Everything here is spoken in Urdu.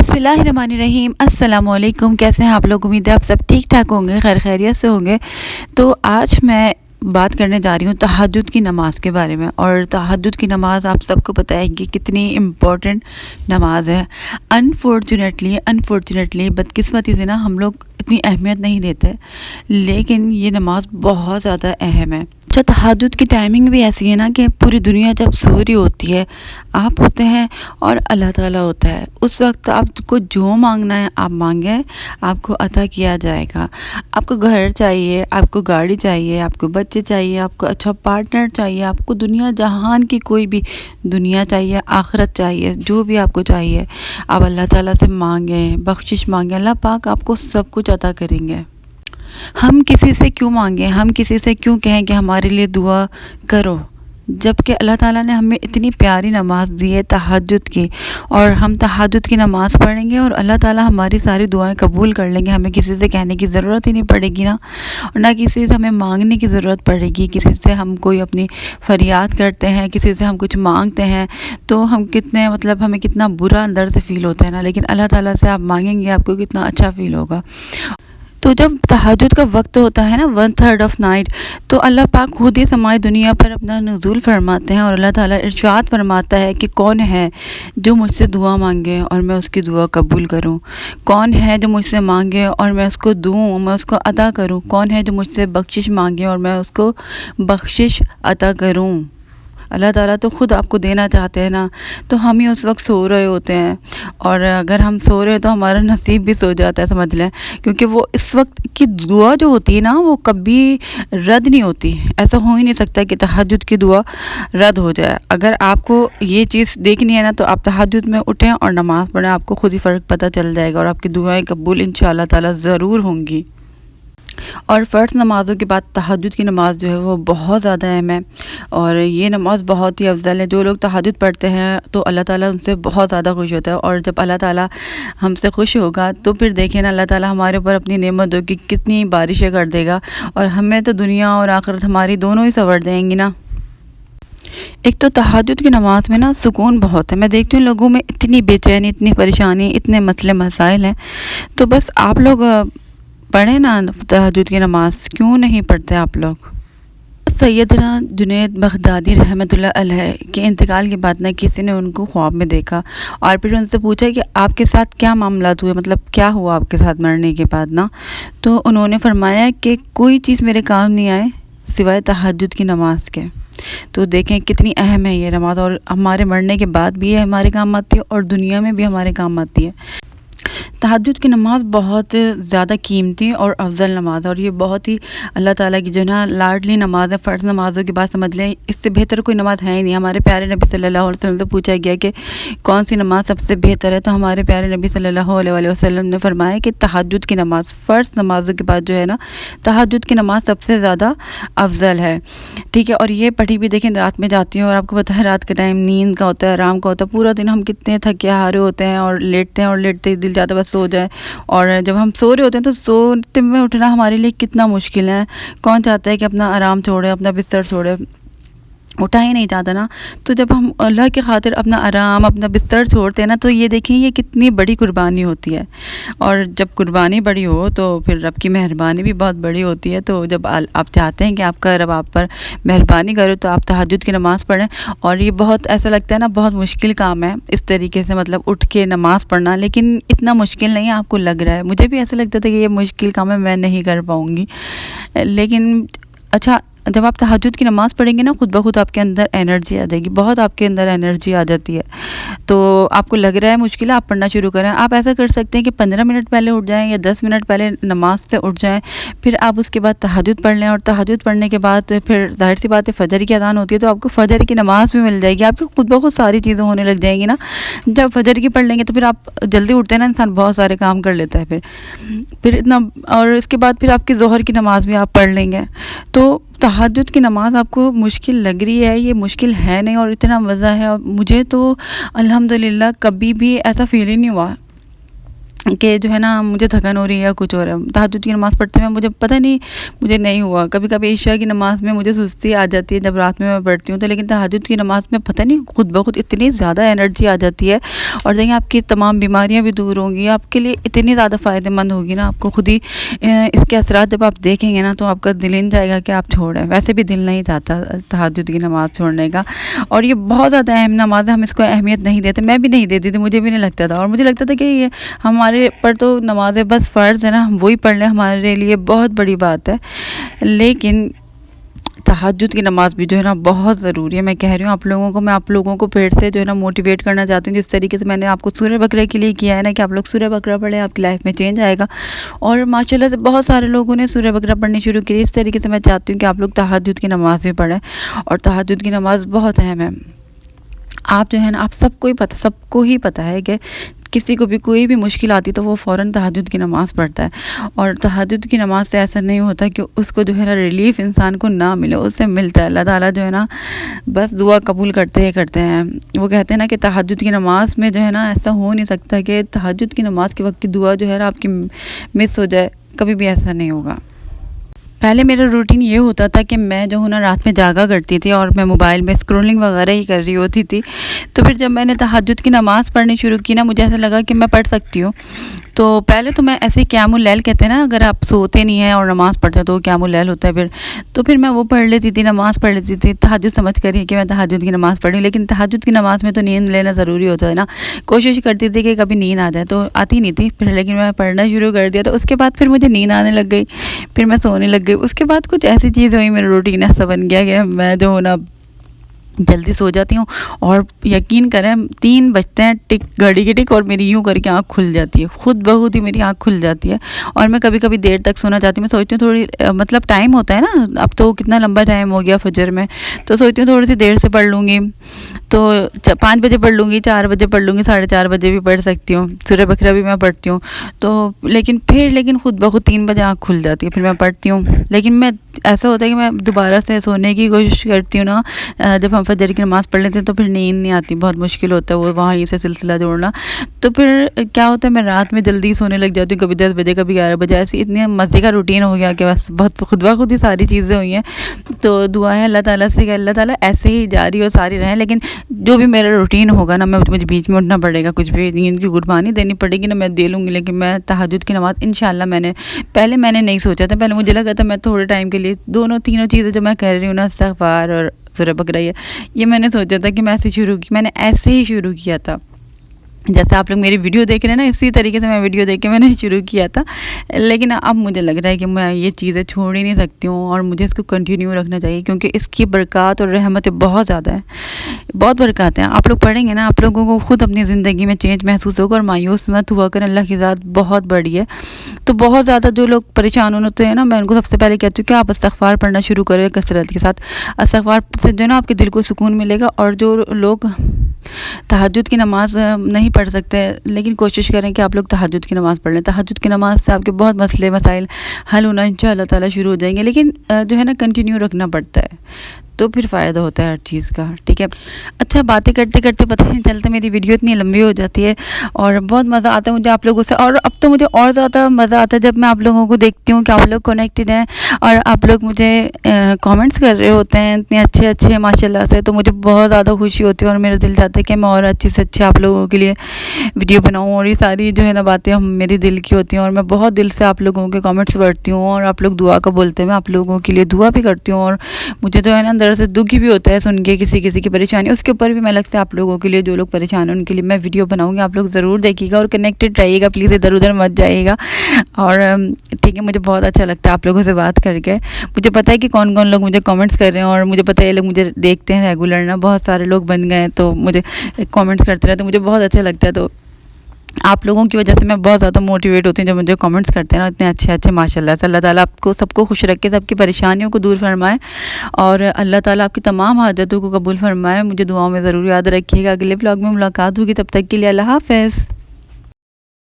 بسم اللہ الرحمن الرحیم۔ السلام علیکم، کیسے ہیں آپ لوگ؟ امید ہے آپ سب ٹھیک ٹھاک ہوں گے، خیر خیریت سے ہوں گے۔ تو آج میں بات کرنے جا رہی ہوں تہجد کی نماز کے بارے میں۔ اور تہجد کی نماز آپ سب کو پتہ ہے کہ کتنی امپورٹنٹ نماز ہے۔ انفارچونیٹلی بدقسمتی سے نا ہم لوگ اتنی اہمیت نہیں دیتے، لیکن یہ نماز بہت زیادہ اہم ہے۔ اچھا، تہجد کی ٹائمنگ بھی ایسی ہے نا کہ پوری دنیا جب سو رہی ہوتی ہے، آپ ہوتے ہیں اور اللہ تعالیٰ ہوتا ہے، اس وقت آپ کو جو مانگنا ہے آپ مانگیں، آپ کو عطا کیا جائے گا۔ آپ کو گھر چاہیے، آپ کو گاڑی چاہیے، آپ کو بچے چاہیے، آپ کو اچھا پارٹنر چاہیے، آپ کو دنیا جہان کی کوئی بھی دنیا چاہیے، آخرت چاہیے، جو بھی آپ کو چاہیے آپ اللہ تعالیٰ سے مانگیں، بخشش مانگیں، اللہ پاک آپ کو سب کچھ عطا کریں گے۔ ہم کسی سے کیوں مانگیں، ہم کسی سے کیوں کہیں کہ ہمارے لیے دعا کرو، جبکہ اللہ تعالیٰ نے ہمیں اتنی پیاری نماز دی ہے تہجد کی، اور ہم تہجد کی نماز پڑھیں گے اور اللہ تعالیٰ ہماری ساری دعائیں قبول کر لیں گے۔ ہمیں کسی سے کہنے کی ضرورت ہی نہیں پڑے گی نا، اور نہ کسی سے ہمیں مانگنے کی ضرورت پڑے گی۔ کسی سے ہم کوئی اپنی فریاد کرتے ہیں، کسی سے ہم کچھ مانگتے ہیں تو ہم کتنے ہمیں کتنا برا اندر سے فیل ہوتا ہے نا، لیکن اللہ تعالیٰ سے آپ مانگیں گے آپ کو کتنا اچھا فیل ہوگا۔ تو جب تہجد کا وقت ہوتا ہے نا 1/3 آف نائٹ، تو اللہ پاک خود ہی سمائی دنیا پر اپنا نزول فرماتے ہیں، اور اللہ تعالیٰ ارشاد فرماتا ہے کہ کون ہے جو مجھ سے دعا مانگے اور میں اس کی دعا قبول کروں، کون ہے جو مجھ سے مانگے اور میں اس کو دوں، میں اس کو عطا کروں، کون ہے جو مجھ سے بخشش مانگے اور میں اس کو بخشش عطا کروں۔ اللہ تعالیٰ تو خود آپ کو دینا چاہتے ہیں نا، تو ہم ہی اس وقت سو رہے ہوتے ہیں، اور اگر ہم سو رہے ہیں تو ہمارا نصیب بھی سو جاتا ہے، سمجھ لیں، کیونکہ وہ اس وقت کی دعا جو ہوتی ہے نا وہ کبھی رد نہیں ہوتی۔ ایسا ہو ہی نہیں سکتا کہ تہجد کی دعا رد ہو جائے۔ اگر آپ کو یہ چیز دیکھنی ہے نا تو آپ تہجد میں اٹھیں اور نماز پڑھیں، آپ کو خود ہی فرق پتہ چل جائے گا، اور آپ کی دعائیں قبول انشاءاللہ تعالیٰ ضرور ہوں گی۔ اور فرض نمازوں کے بعد تہجد کی نماز جو ہے وہ بہت زیادہ اہم ہے، اور یہ نماز بہت ہی افضل ہے۔ جو لوگ تہجد پڑھتے ہیں تو اللہ تعالیٰ ان سے بہت زیادہ خوش ہوتا ہے، اور جب اللہ تعالیٰ ہم سے خوش ہوگا تو پھر دیکھیں نا اللہ تعالیٰ ہمارے اوپر اپنی نعمتوں کی کتنی بارشیں کر دے گا، اور ہمیں تو دنیا اور آخرت ہماری دونوں ہی سنور دیں گی نا۔ ایک تو تہجد کی نماز میں نا سکون بہت ہے۔ میں دیکھتی ہوں لوگوں میں اتنی بے چینی، اتنی پریشانی، اتنے مسئلے مسائل ہیں، تو بس آپ لوگ پڑھیں نا تہجد کی نماز، کیوں نہیں پڑھتے آپ لوگ؟ سیدنا جنید بغدادی رحمۃ اللہ علیہ کے انتقال کے بعد نہ کسی نے ان کو خواب میں دیکھا، اور پھر ان سے پوچھا کہ آپ کے ساتھ کیا معاملات ہوئے، مطلب کیا ہوا آپ کے ساتھ مرنے کے بعد نا؟ تو انہوں نے فرمایا کہ کوئی چیز میرے کام نہیں آئے سوائے تہجد کی نماز کے۔ تو دیکھیں کتنی اہم ہے یہ نماز، اور ہمارے مرنے کے بعد بھی یہ ہمارے کام آتی ہے اور دنیا میں بھی ہمارے کام آتی ہے۔ تہجد کی نماز بہت زیادہ قیمتی اور افضل نماز ہے، اور یہ بہت ہی اللہ تعالیٰ کی جو ہے نا لاڈلی نماز ہے۔ فرض نمازوں کے بعد سمجھ لیں اس سے بہتر کوئی نماز ہے ہی نہیں۔ ہمارے پیارے نبی صلی اللہ علیہ وسلم سے پوچھا گیا کہ کون سی نماز سب سے بہتر ہے، تو ہمارے پیارے نبی صلی اللہ علیہ وسلم نے فرمایا کہ تہجد کی نماز، فرض نمازوں کے بعد جو ہے نا تہجد کی نماز سب سے زیادہ افضل ہے، ٹھیک ہے۔ اور یہ پڑھی بھی دیکھیں رات میں جاتی ہوں، اور آپ کو پتہ ہے رات کے ٹائم نیند کا ہوتا ہے، آرام کا ہوتا ہے، پورا دن ہم کتنے تھکے ہارے ہوتے ہیں، اور لیٹتے ہیں اور لیٹتے ہی دل جاتا ہے بس سو جائے، اور جب ہم سو رہے ہوتے ہیں تو سوتے میں اٹھنا ہمارے لیے کتنا مشکل ہے۔ کون چاہتا ہے کہ اپنا آرام چھوڑے، اپنا بستر چھوڑے؟ اٹھا ہی نہیں جاتا نا۔ تو جب ہم اللہ کی خاطر اپنا آرام، اپنا بستر چھوڑتے ہیں نا، تو یہ دیکھیں یہ کتنی بڑی قربانی ہوتی ہے، اور جب قربانی بڑی ہو تو پھر رب کی مہربانی بھی بہت بڑی ہوتی ہے۔ تو جب آپ چاہتے ہیں کہ آپ کا رب آپ پر مہربانی کرے تو آپ تہجد کی نماز پڑھیں، اور یہ بہت ایسا لگتا ہے نا بہت مشکل کام ہے اس طریقے سے، مطلب اٹھ کے نماز پڑھنا، لیکن اتنا مشکل نہیں ہے آپ کو لگ رہا ہے۔ مجھے بھی ایسا لگتا تھا کہ یہ مشکل کام ہے، میں نہیں کر پاؤں گی، لیکن اچھا جب آپ تہجد کی نماز پڑھیں گے نا خود بخود آپ کے اندر انرجی آ جائے گی، بہت آپ کے اندر انرجی آ جاتی ہے۔ تو آپ کو لگ رہا ہے مشکل ہے، آپ پڑھنا شروع کریں۔ آپ ایسا کر سکتے ہیں کہ 15 منٹ پہلے اٹھ جائیں یا 10 منٹ پہلے نماز سے اٹھ جائیں، پھر آپ اس کے بعد تہجد پڑھ لیں، اور تہجد پڑھنے کے بعد پھر ظاہر سی بات ہے فجر کی اذان ہوتی ہے، تو آپ کو فجر کی نماز بھی مل جائے گی، آپ کو خود بخود ساری چیزیں ہونے لگ جائیں گی نا۔ جب فجر کی پڑھ لیں گے تو پھر آپ جلدی اٹھتے ہیں نا، انسان بہت سارے کام کر لیتا ہے پھر اتنا، اور اس کے بعد پھر آپ کی ظہر کی نماز بھی آپ پڑھ لیں گے۔ تو تہجد کی نماز آپ کو مشکل لگ رہی ہے، یہ مشکل ہے نہیں، اور اتنا مزہ ہے، اور مجھے تو الحمدللہ کبھی بھی ایسا فیل ہی نہیں ہوا کہ جو ہے نا مجھے تھکن ہو رہی ہے یا کچھ ہو رہا ہے. تہجد کی نماز پڑھتے میں مجھے پتہ نہیں مجھے نہیں ہوا. کبھی کبھی عشاء کی نماز میں مجھے سستی آ جاتی ہے جب رات میں پڑھتی ہوں تو، لیکن تہجد کی نماز میں پتہ نہیں خود بخود اتنی زیادہ انرجی آ جاتی ہے. اور دیکھیں آپ کی تمام بیماریاں بھی دور ہوں گی، آپ کے لیے اتنی زیادہ فائدہ مند ہوگی نا. آپ کو خود ہی اس کے اثرات جب آپ دیکھیں گے نا تو آپ کا دل ہی جائے گا کہ آپ چھوڑیں. ویسے بھی دل نہیں چاہتا تہجد کی نماز چھوڑنے کا. اور یہ بہت زیادہ اہم نماز ہے، ہم اس کو اہمیت نہیں دیتے. میں بھی نہیں دیتی تھی، مجھے بھی نہیں لگتا تھا. اور مجھے لگتا تھا کہ یہ ہمارے پر تو نمازیں بس فرض ہے نا، ہم وہی پڑھ لیں ہمارے لیے بہت بڑی بات ہے. لیکن تہجد کی نماز بھی جو ہے نا بہت ضروری ہے. میں کہہ رہی ہوں آپ لوگوں کو پھر سے جو ہے نا موٹیویٹ کرنا چاہتی ہوں، جس طریقے سے میں نے آپ کو سورہ بقرہ کے لیے کیا ہے نا کہ آپ لوگ سورہ بقرہ پڑھیں، آپ کی لائف میں چینج آئے گا. اور ماشاءاللہ سے بہت سارے لوگوں نے سورہ بقرہ پڑھنی شروع کی. اس طریقے سے میں چاہتی ہوں کہ آپ لوگ تہجد کی نماز بھی پڑھیں. اور تہجد کی نماز بہت اہم ہے. آپ جو ہے نا، آپ سب کو ہی پتہ ہے کہ کسی کو بھی کوئی بھی مشکل آتی تو وہ فوراً تہجد کی نماز پڑھتا ہے. اور تہجد کی نماز سے ایسا نہیں ہوتا کہ اس کو جو ہے نا ریلیف انسان کو نہ ملے، اس سے ملتا ہے. اللہ تعالیٰ جو ہے نا بس دعا قبول کرتے ہیں. وہ کہتے ہیں نا کہ تہجد کی نماز میں جو ہے نا ایسا ہو نہیں سکتا کہ تہجد کی نماز کے وقت کی دعا جو ہے نا آپ کی مس ہو جائے. کبھی بھی ایسا نہیں ہوگا. پہلے میرا روٹین یہ ہوتا تھا کہ میں جو ہوں نا رات میں جاگا کرتی تھی اور میں موبائل میں اسکرولنگ وغیرہ ہی کر رہی ہوتی تھی. تو پھر جب میں نے تہجد کی نماز پڑھنی شروع کی نا، مجھے ایسا لگا کہ میں پڑھ سکتی ہوں. تو پہلے تو میں ایسے قیام اللیل کہتے ہیں نا، اگر آپ سوتے نہیں ہیں اور نماز پڑھتے ہیں تو قیام اللیل ہوتا ہے. پھر میں وہ پڑھ لیتی تھی، نماز پڑھ لیتی تھی تہجد سمجھ کر ہی کہ میں تہجد کی نماز پڑھی. لیکن تہجد کی نماز میں تو نیند لینا ضروری ہوتا ہے نا. کوشش کرتی تھی کہ کبھی نیند آ جائے، تو آتی نہیں تھی پھر، لیکن میں پڑھنا شروع کر دیا. تو اس کے بعد پھر مجھے نیند آنے لگ گئی، پھر میں سونے لگ گئی. اس کے بعد کچھ ایسی چیز ہوئی، میرا روٹین ایسا بن گیا کہ میں جو ہوں نا جلدی سو جاتی ہوں. اور یقین کریں 3 بجتے ہیں ٹک، گھڑی کی ٹک، اور میری یوں کر کے آنکھ کھل جاتی ہے. خود بخود ہی میری آنکھ کھل جاتی ہے. اور میں کبھی کبھی دیر تک سونا چاہتی ہوں. میں سوچتی ہوں تھوڑی مطلب ٹائم ہوتا ہے نا، اب تو کتنا لمبا ٹائم ہو گیا فجر میں، تو سوچتی ہوں تھوڑی سی دیر سے پڑھ لوں گی. تو 5 بجے پڑھ لوں گی، 4 بجے پڑھ لوں گی، 4:30 بجے بھی پڑھ سکتی ہوں. سورہ بقرہ بھی میں پڑھتی ہوں. تو لیکن خود بخود 3 بجے آنکھ کھل جاتی ہے، پھر میں پڑھتی ہوں. لیکن میں ایسا ہوتا ہے کہ میں دوبارہ سے سونے کی کوشش کرتی ہوں نا. جب ہم فجر کی نماز پڑھ لیتے ہیں تو پھر نیند نہیں آتی، بہت مشکل ہوتا ہے وہ وہیں سے سلسلہ جوڑنا. تو پھر کیا ہوتا ہے، میں رات میں جلدی سونے لگ جاتی ہوں، کبھی 10 بجے کبھی 11 بجے. ایسی اتنی مزے کا روٹین ہو گیا کہ بس بہت خود بخود ہی ساری چیزیں ہوئی ہیں. تو دعا ہے اللہ تعالیٰ سے کہ اللہ تعالیٰ ایسے ہی جاری اور ساری رہیں. لیکن جو بھی میرا روٹین ہوگا نا، مجھے بیچ میں اٹھنا پڑے گا، کچھ بھی نیند کی قربانی دینی پڑے گی نا، میں دے لوں گی. لیکن میں تہجد کی نماز انشاءاللہ پہلے میں نے نہیں سوچا تھا. پہلے مجھے لگا تھا میں تھوڑے ٹائم کے لیے تینوں چیزیں جو میں کر رہی ہوں نا، استغفار اور سورہ بقرہ، یہ میں نے سوچا تھا کہ میں نے ایسے ہی شروع کیا تھا. جیسے آپ لوگ میری ویڈیو دیکھ رہے ہیں نا، اسی طریقے سے میں ویڈیو دیکھ کے میں نے شروع کیا تھا. لیکن اب مجھے لگ رہا ہے کہ میں یہ چیزیں چھوڑ ہی نہیں سکتی ہوں اور مجھے اس کو کنٹینیو رکھنا چاہیے، کیونکہ اس کی برکات اور رحمتیں بہت زیادہ ہیں، بہت برکات ہیں. آپ لوگ پڑھیں گے نا، آپ لوگوں کو خود اپنی زندگی میں چینج محسوس ہوگا. اور مایوس مت ہوا کریں، اللہ کی ذات بہت بڑی ہے. تو بہت زیادہ جو لوگ پریشان ہوتے ہیں نا، میں ان کو سب سے پہلے کہتی ہوں کہ آپ استغفار پڑھنا شروع کریں کثرت کے ساتھ. استغفار سے جو ہے نا آپ کے دل کو سکون ملے گا. اور جو لوگ تہجد کی نماز نہیں پڑھ سکتے، لیکن کوشش کریں کہ آپ لوگ تہجد کی نماز پڑھ لیں. تہجد کی نماز سے آپ کے بہت مسائل حل ہونا انشاءاللہ تعالیٰ شروع ہو جائیں گے. لیکن جو ہے نا کنٹینیو رکھنا پڑتا ہے، تو پھر فائدہ ہوتا ہے ہر چیز کا. ٹھیک ہے. اچھا، باتیں کرتے کرتے پتہ نہیں چلتا میری ویڈیو اتنی لمبی ہو جاتی ہے اور بہت مزہ آتا ہے مجھے آپ لوگوں سے. اور اب تو مجھے اور زیادہ مزہ آتا ہے جب میں آپ لوگوں کو دیکھتی ہوں کہ آپ لوگ کنیکٹڈ ہیں اور آپ لوگ مجھے کامنٹس کر رہے ہوتے ہیں اتنے اچھے ماشاءاللہ سے. تو مجھے بہت زیادہ خوشی ہوتی ہے اور میرا دل چاہتا ہے کہ میں اور اچھے سے اچھے آپ لوگوں کے لیے ویڈیو بناؤں. اور یہ ساری جو ہے نا باتیں میری دل کی ہوتی ہیں اور میں بہت دل سے آپ لوگوں کے کامنٹس پڑھتی ہوں. اور آپ لوگ دعا کا بولتے ہیں، میں آپ لوگوں کے لیے دعا بھی کرتی ہوں. اور مجھے جو ہے نا اندر سے دکھ بھی ہوتا ہے سن کے کسی کی پریشانی. اس کے اوپر بھی میں لگتا ہے آپ لوگوں کے لیے، جو لوگ پریشان ہیں ان کے لیے میں ویڈیو بناؤں گی. آپ لوگ ضرور دیکھیے گا اور کنیکٹڈ رہیے گا پلیز، ادھر ادھر مت جائیے گا. اور ٹھیک ہے، مجھے بہت اچھا لگتا ہے آپ لوگوں سے بات کر کے. مجھے پتہ ہے کہ کون لوگ مجھے کامنٹس کر رہے ہیں اور مجھے پتہ ہے یہ لوگ مجھے دیکھتے ہیں ریگولر نا، بہت سارے لوگ بن گئے ہیں تو مجھے کامنٹس کرتے رہتے، مجھے بہت اچھا لگتا ہے. تو آپ لوگوں کی وجہ سے میں بہت زیادہ موٹیویٹ ہوتی ہوں جب مجھے کامنٹس کرتے ہیں نا اتنے اچھے ماشاءاللہ سے. اللہ تعالیٰ آپ کو سب کو خوش رکھے، سب کی پریشانیوں کو دور فرمائے اور اللہ تعالیٰ آپ کی تمام حاجتوں کو قبول فرمائے. مجھے دعاؤں میں ضرور یاد رکھیے گا. اگلے ولاگ میں ملاقات ہوگی، تب تک کے لیے اللہ حافظ.